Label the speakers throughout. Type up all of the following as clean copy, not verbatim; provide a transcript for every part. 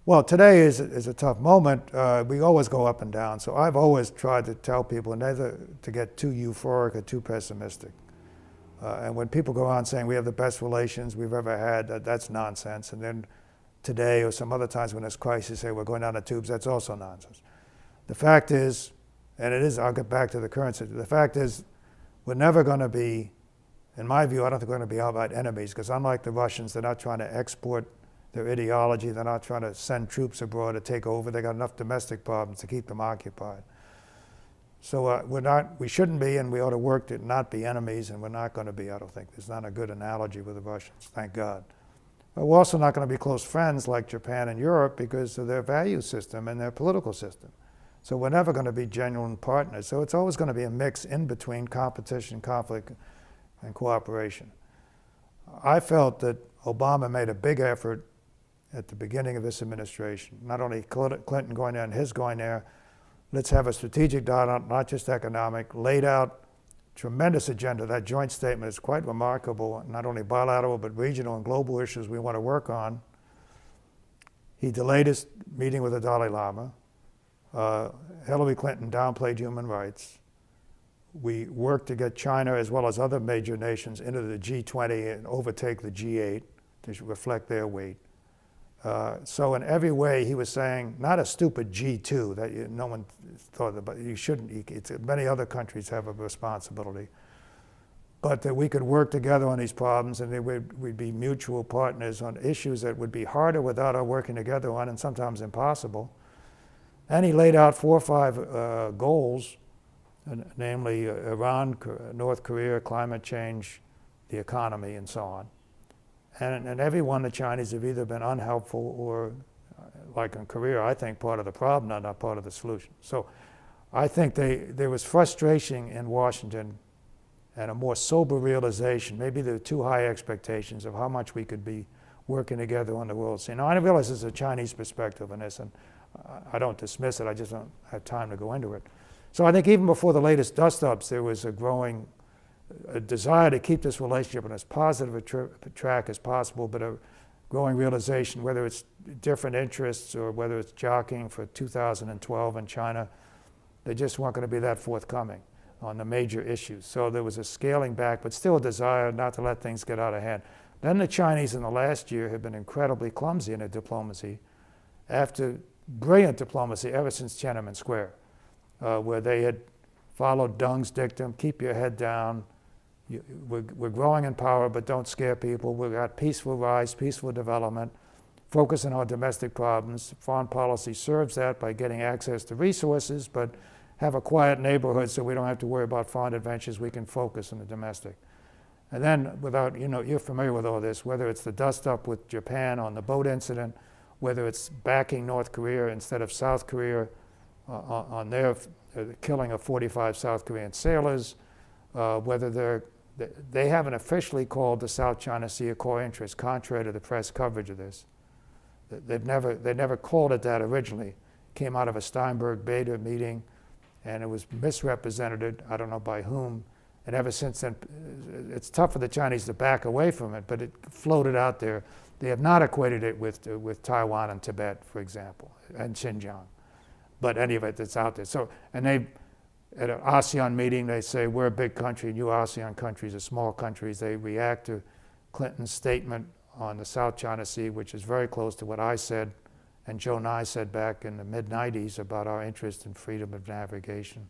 Speaker 1: Well, today is a tough moment. We always go up and down. So I've always tried to tell people neither to get too euphoric or too pessimistic. And when people go on saying we have the best relations we've ever had, that's nonsense. And then today or some other times when there's crisis, say we're going down the tubes, that's also nonsense. The fact is, and it is, I'll get back to the current situation, the fact is we're never going to be, in my view, I don't think we're going to be outright enemies, because unlike the Russians, they're not trying to export their ideology, they're not trying to send troops abroad to take over, they got enough domestic problems to keep them occupied. So we shouldn't be, and we ought to work to not be enemies, and we're not going to be, I don't think. There's not a good analogy with the Russians, thank God. But we're also not going to be close friends like Japan and Europe because of their value system and their political system. So we're never going to be genuine partners. So it's always going to be a mix in between competition, conflict, and cooperation. I felt that Obama made a big effort at the beginning of this administration, not only Clinton going there and his going there, let's have a strategic dialogue, not just economic, laid out tremendous agenda. That joint statement is quite remarkable, not only bilateral, but regional and global issues we want to work on. He delayed his meeting with the Dalai Lama. Hillary Clinton downplayed human rights. We worked to get China, as well as other major nations, into the G20 and overtake the G8 to reflect their weight. So in every way, he was saying, not a stupid G2 that no one thought about. You shouldn't. Many other countries have a responsibility, but that we could work together on these problems, and we'd be mutual partners on issues that would be harder without our working together on, and sometimes impossible. And he laid out 4 or 5 goals, namely Iran, North Korea, climate change, the economy, and so on. And every one, the Chinese have either been unhelpful or, like in Korea, I think part of the problem, not part of the solution. So I think there was frustration in Washington and a more sober realization, maybe there were too high expectations of how much we could be working together on the world scene. Now I realize there's a Chinese perspective on this, and I don't dismiss it, I just don't have time to go into it. So I think even before the latest dust-ups, there was a growing desire to keep this relationship on as positive a track as possible, but a growing realization, whether it's different interests or whether it's jockeying for 2012 in China, they just weren't going to be that forthcoming on the major issues. So there was a scaling back, but still a desire not to let things get out of hand. Then the Chinese in the last year have been incredibly clumsy in their diplomacy, after brilliant diplomacy ever since Tiananmen Square, where they had followed Deng's dictum, keep your head down, we're growing in power, but don't scare people. We've got peaceful rise, peaceful development, focus on our domestic problems. Foreign policy serves that by getting access to resources, but have a quiet neighborhood so we don't have to worry about foreign adventures. We can focus on the domestic. And then without, you're familiar with all this, whether it's the dust-up with Japan on the boat incident, whether it's backing North Korea instead of South Korea on their killing of 45 South Korean sailors, whether they haven't officially called the South China Sea a core interest, contrary to the press coverage of this. They never called it that originally. It came out of a Steinberg-Beta meeting, and it was misrepresented, I don't know by whom, and ever since then, it's tough for the Chinese to back away from it, but it floated out there. They have not equated it with Taiwan and Tibet, for example, and Xinjiang. But any of it that's out there. So, and they, at an ASEAN meeting, they say, we're a big country, and you ASEAN countries are small countries. They react to Clinton's statement on the South China Sea, which is very close to what I said and Joe Nye said back in the mid-90s about our interest in freedom of navigation.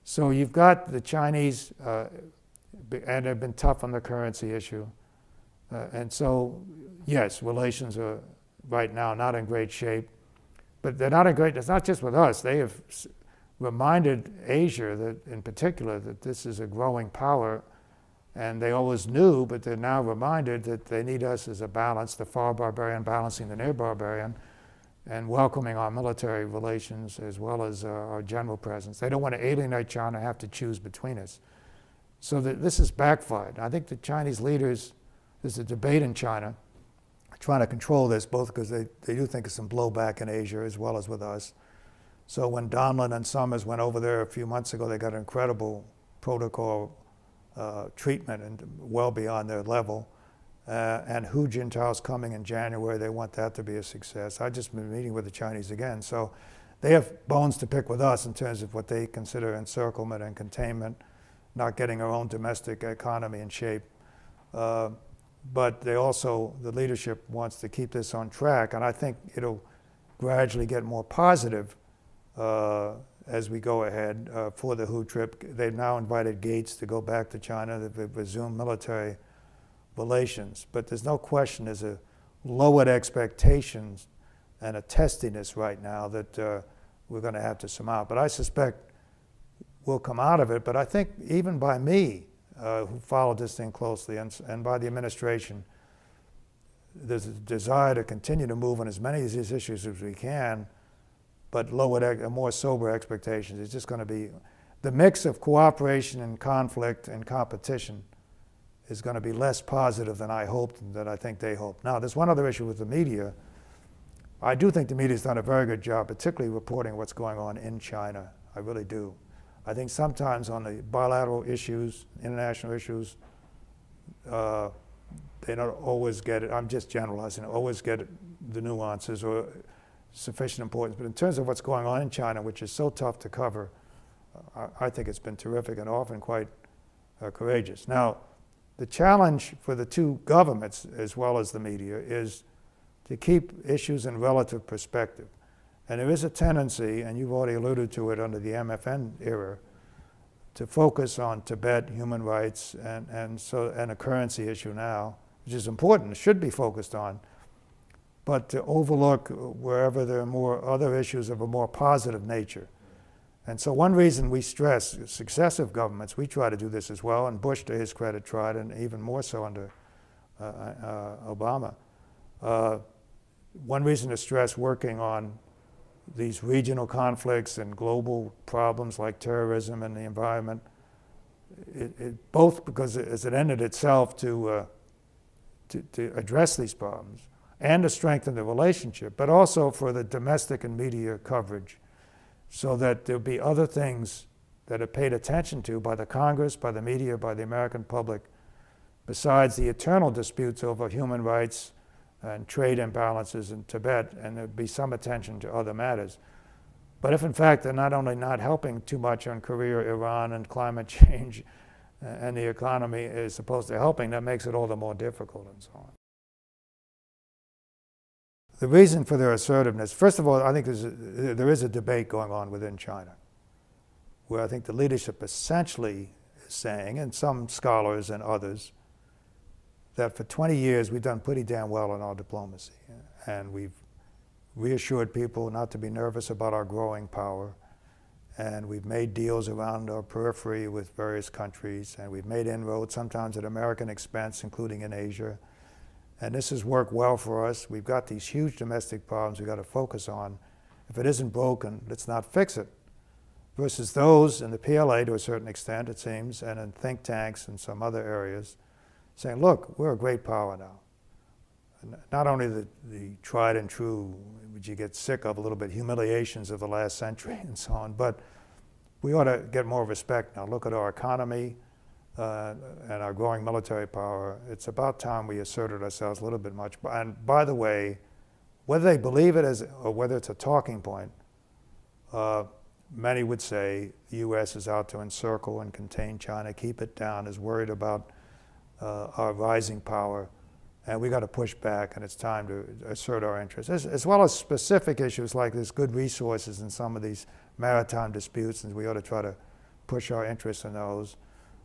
Speaker 1: So you've got the Chinese, and they've been tough on the currency issue. And so, yes, relations are right now not in great shape, but they're not in great, it's not just with us. They have reminded Asia, that in particular, that this is a growing power, and they always knew, but they're now reminded that they need us as a balance, the far barbarian balancing the near barbarian, and welcoming our military relations as well as our general presence. They don't want to alienate China, have to choose between us. So this has backfired. I think the Chinese leaders, there's a debate in China, trying to control this, both because they do think of some blowback in Asia as well as with us. So when Donlin and Summers went over there a few months ago, they got an incredible protocol treatment and well beyond their level. and Hu Jintao's coming in January. They want that to be a success. I've just been meeting with the Chinese again. So they have bones to pick with us in terms of what they consider encirclement and containment, not getting our own domestic economy in shape. But they also, the leadership wants to keep this on track, and I think it'll gradually get more positive as we go ahead for the Hu trip. They've now invited Gates to go back to China. They've resumed military relations. But there's no question there's a lowered expectations and a testiness right now that we're going to have to surmount. But I suspect we'll come out of it. But I think even by me, who followed this thing closely, and by the administration, there's a desire to continue to move on as many of these issues as we can, but lower, more sober expectations. It's just going to be, the mix of cooperation and conflict and competition is going to be less positive than I hoped and that I think they hoped. Now, there's one other issue with the media. I do think the media's done a very good job, particularly reporting what's going on in China. I really do. I think sometimes on the bilateral issues, international issues, they don't always get it. I'm just generalizing, always get the nuances or sufficient importance. But in terms of what's going on in China, which is so tough to cover, I think it's been terrific and often quite courageous. Now, the challenge for the two governments, as well as the media, is to keep issues in relative perspective. And there is a tendency, and you've already alluded to it under the MFN era, to focus on Tibet, human rights, and a currency issue now, which is important, it should be focused on, but to overlook wherever there are more other issues of a more positive nature. And so one reason we stress successive governments, we try to do this as well, and Bush, to his credit, tried, and even more so under Obama. One reason to stress working on these regional conflicts and global problems like terrorism and the environment, both because as it ended itself to address these problems and to strengthen the relationship, but also for the domestic and media coverage, so that there'll be other things that are paid attention to by the Congress, by the media, by the American public, besides the eternal disputes over human rights and trade imbalances in Tibet, and there'd be some attention to other matters. But if in fact they're not only not helping too much on Korea, Iran, and climate change, and the economy is supposed to helping, that makes it all the more difficult and so on. The reason for their assertiveness, first of all, I think there is a debate going on within China, where I think the leadership essentially is saying, and some scholars and others, that for 20 years we've done pretty damn well in our diplomacy, and we've reassured people not to be nervous about our growing power, and we've made deals around our periphery with various countries, and we've made inroads, sometimes at American expense, including in Asia, and this has worked well for us. We've got these huge domestic problems we've got to focus on. If it isn't broken, let's not fix it. Versus those in the PLA, to a certain extent, it seems, and in think tanks and some other areas, saying, look, we're a great power now. And not only the tried and true, which you get sick of a little bit, humiliations of the last century and so on, but we ought to get more respect now. Look at our economy and our growing military power. It's about time we asserted ourselves a little bit much. And by the way, whether they believe it or whether it's a talking point, many would say the U.S. is out to encircle and contain China, keep it down, is worried about our rising power, and we got to push back, and it's time to assert our interests, as well as specific issues like there's good resources in some of these maritime disputes, and we ought to try to push our interests in those,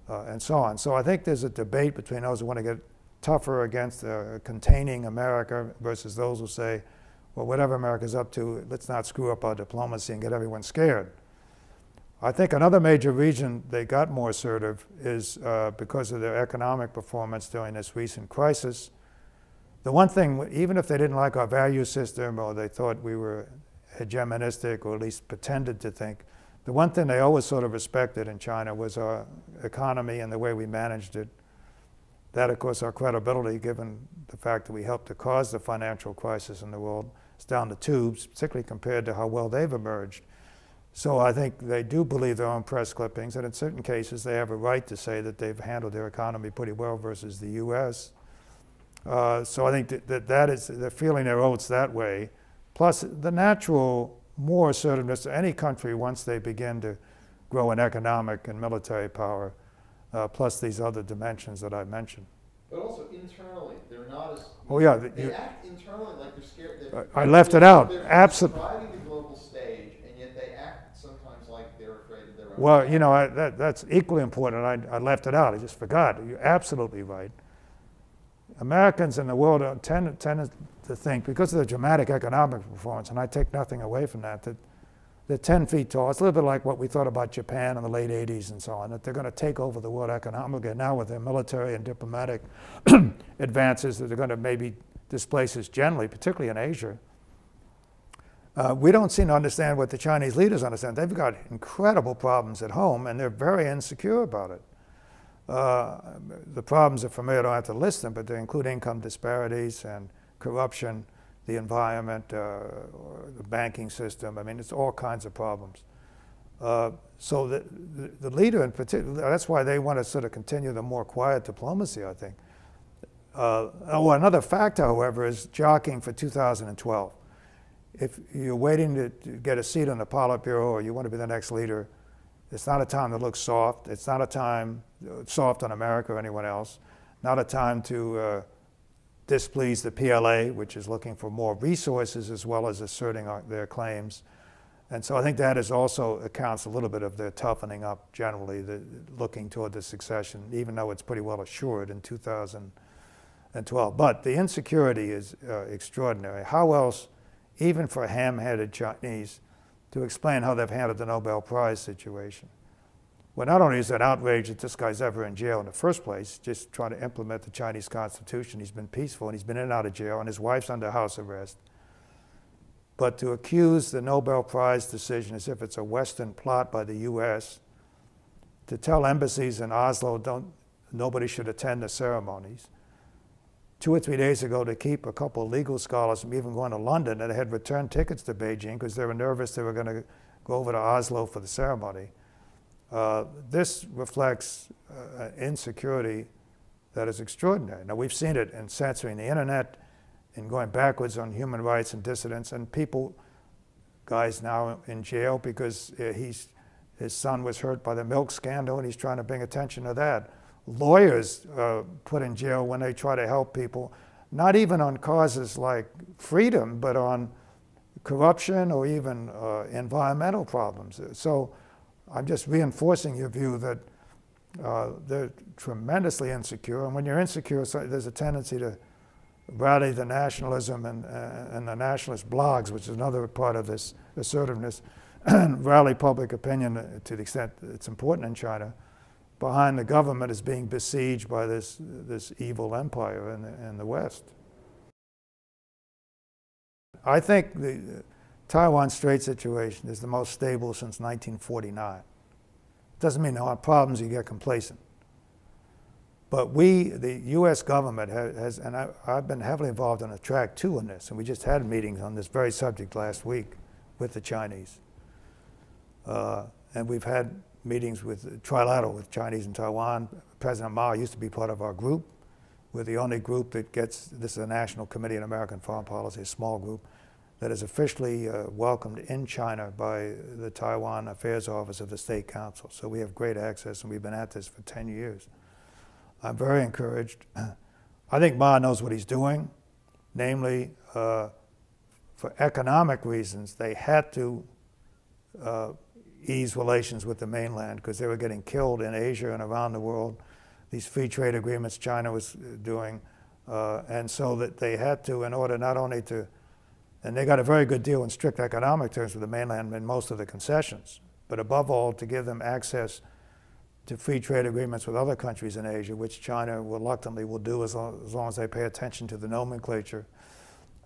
Speaker 1: and so on. So I think there's a debate between those who want to get tougher against containing America versus those who say, well, whatever America's up to, let's not screw up our diplomacy and get everyone scared. I think another major reason they got more assertive is because of their economic performance during this recent crisis. The one thing, even if they didn't like our value system or they thought we were hegemonistic or at least pretended to think, the one thing they always sort of respected in China was our economy and the way we managed it. That, of course, our credibility, given the fact that we helped to cause the financial crisis in the world, is down the tubes, particularly compared to how well they've emerged. So I think they do believe their own press clippings, and in certain cases they have a right to say that they've handled their economy pretty well versus the U.S. So I think that is, they're feeling their oats that way. Plus the natural more assertiveness to any country once they begin to grow in economic and military power, plus these other dimensions that I mentioned.
Speaker 2: But also internally, they're not as.
Speaker 1: Oh yeah,
Speaker 2: they act internally like they're scared.
Speaker 1: I left it out.
Speaker 2: They're
Speaker 1: Absolutely.
Speaker 2: driving the global stage, and yet they act sometimes like they're afraid of their own.
Speaker 1: Well, you know, that's equally important. I left it out. I just forgot. You're absolutely right. Americans in the world tend to think, because of the dramatic economic performance, and I take nothing away from that, that they're 10 feet tall. It's a little bit like what we thought about Japan in the late 80s and so on, that they're going to take over the world economically. Now with their military and diplomatic advances, that they're going to maybe displace us generally, particularly in Asia. We don't seem to understand what the Chinese leaders understand. They've got incredible problems at home, and they're very insecure about it. The problems are familiar, I don't have to list them, but they include income disparities and corruption, the environment, the banking system. I mean, it's all kinds of problems. So the leader in particular, that's why they want to sort of continue the more quiet diplomacy, I think. Another factor, however, is jockeying for 2012. If you're waiting to get a seat on the Politburo or you want to be the next leader, it's not a time to look soft. It's not a time soft on America or anyone else. Not a time to displease the PLA, which is looking for more resources as well as asserting their claims. And so I think that is also accounts a little bit of their toughening up generally, looking toward the succession, even though it's pretty well assured in 2012. But the insecurity is extraordinary. How else, even for ham-headed Chinese, to explain how they've handled the Nobel Prize situation? Well, not only is it outrage that this guy's ever in jail in the first place, just trying to implement the Chinese Constitution, he's been peaceful and he's been in and out of jail and his wife's under house arrest. But to accuse the Nobel Prize decision as if it's a Western plot by the U.S., to tell embassies in Oslo nobody should attend the ceremonies, 2 or 3 days ago to keep a couple of legal scholars from even going to London, and they had returned tickets to Beijing because they were nervous they were going to go over to Oslo for the ceremony. This reflects insecurity that is extraordinary. Now, we've seen it in censoring the internet, in going backwards on human rights and dissidents, and guys now in jail because his son was hurt by the milk scandal and he's trying to bring attention to that. Lawyers put in jail when they try to help people, not even on causes like freedom, but on corruption or even environmental problems. So I'm just reinforcing your view that they're tremendously insecure, and when you're insecure, there's a tendency to rally the nationalism and the nationalist blogs, which is another part of this assertiveness, and rally public opinion to the extent that it's important in China, behind the government is being besieged by this evil empire in the West. I think the Taiwan Strait situation is the most stable since 1949. Doesn't mean there aren't problems, you get complacent. But the U.S. government has, and I've been heavily involved on a track 2 in this, and we just had meetings on this very subject last week with the Chinese. And we've had meetings with trilateral with Chinese and Taiwan. President Mao used to be part of our group. We're the only group that gets, this is a National Committee on American Foreign Policy, a small group, that is officially welcomed in China by the Taiwan Affairs Office of the State Council. So we have great access, and we've been at this for 10 years. I'm very encouraged. I think Ma knows what he's doing, namely, for economic reasons, they had to ease relations with the mainland because they were getting killed in Asia and around the world. These free trade agreements China was doing, and so that they had to, in order not only to, and they got a very good deal in strict economic terms with the mainland in most of the concessions, but above all to give them access to free trade agreements with other countries in Asia, which China reluctantly will do as long as they pay attention to the nomenclature.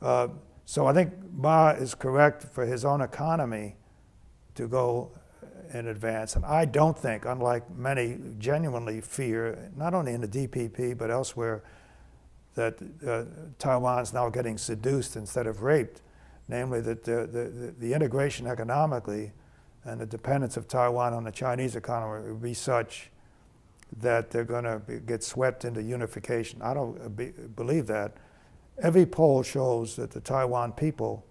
Speaker 1: So I think Ma is correct for his own economy to go in advance. And I don't think, unlike many genuinely fear, not only in the DPP but elsewhere, that Taiwan's now getting seduced instead of raped, namely that the integration economically and the dependence of Taiwan on the Chinese economy would be such that they're going to get swept into unification. I don't believe that. Every poll shows that the Taiwan people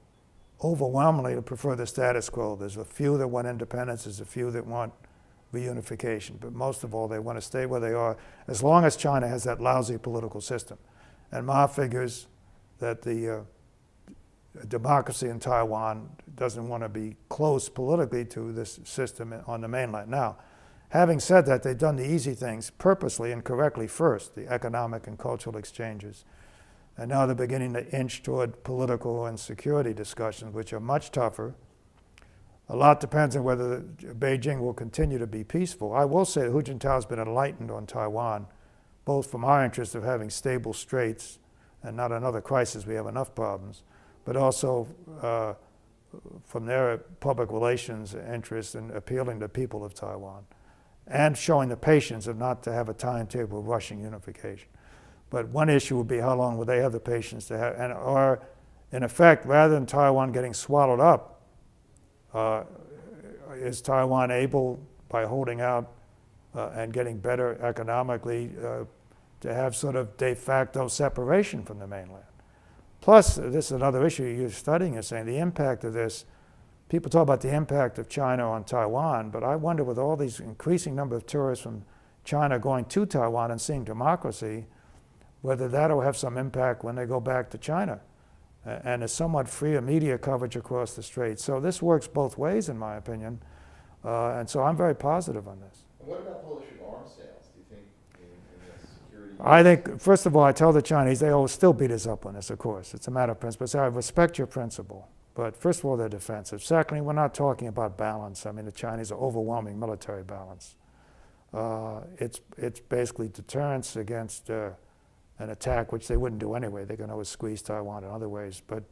Speaker 1: overwhelmingly prefer the status quo. There's a few that want independence, there's a few that want reunification, but most of all they want to stay where they are as long as China has that lousy political system. And Ma figures that the democracy in Taiwan doesn't want to be close politically to this system on the mainland. Now, having said that, they've done the easy things purposely and correctly first, the economic and cultural exchanges. And now they're beginning to inch toward political and security discussions, which are much tougher. A lot depends on whether Beijing will continue to be peaceful. I will say that Hu Jintao has been enlightened on Taiwan, both from our interest of having stable straits and not another crisis, we have enough problems, but also from their public relations interest in appealing to the people of Taiwan and showing the patience of not to have a timetable of rushing unification. But one issue would be how long will they have the patience to have, or in effect, rather than Taiwan getting swallowed up, is Taiwan able, by holding out and getting better economically, to have sort of de facto separation from the mainland? Plus, this is another issue you're studying, is saying the impact of this. People talk about the impact of China on Taiwan, but I wonder with all these increasing number of tourists from China going to Taiwan and seeing democracy, whether that'll have some impact when they go back to China and a somewhat freer media coverage across the strait. So this works both ways, in my opinion, and so I'm very positive on this.
Speaker 2: And what about polish arms sales, do you think, in the security?
Speaker 1: I think, first of all, I tell the Chinese, they always still beat us up on this, of course. It's a matter of principle. So I respect your principle, but first of all, they're defensive. Secondly, we're not talking about balance. I mean, the Chinese are overwhelming military balance. It's basically deterrence against an attack, which they wouldn't do anyway. They can always squeeze Taiwan in other ways, but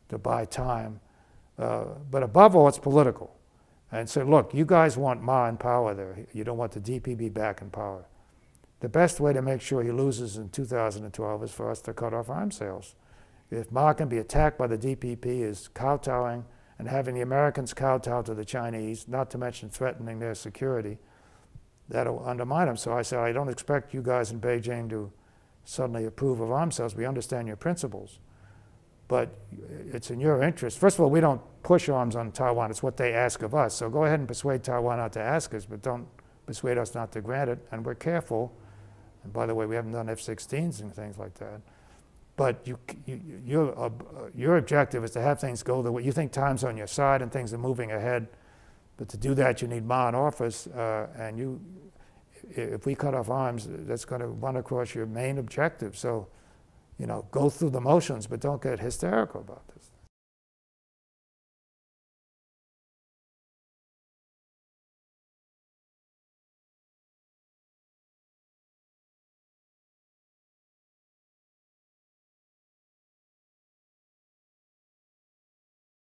Speaker 1: to buy time. But above all, it's political. And so, look, you guys want Ma in power there. You don't want the DPP back in power. The best way to make sure he loses in 2012 is for us to cut off arms sales. If Ma can be attacked by the DPP, is kowtowing and having the Americans kowtow to the Chinese, not to mention threatening their security, that'll undermine them. So I said, I don't expect you guys in Beijing to suddenly approve of arms sales. We understand your principles, but it's in your interest. First of all, we don't push arms on Taiwan. It's what they ask of us. So go ahead and persuade Taiwan not to ask us, but don't persuade us not to grant it. And we're careful. And by the way, we haven't done F-16s and things like that. But your objective is to have things go the way you think time's on your side and things are moving ahead. But to do that, you need Ma in office, and if we cut off arms, that's going to run across your main objective. So, go through the motions, but don't get hysterical about it.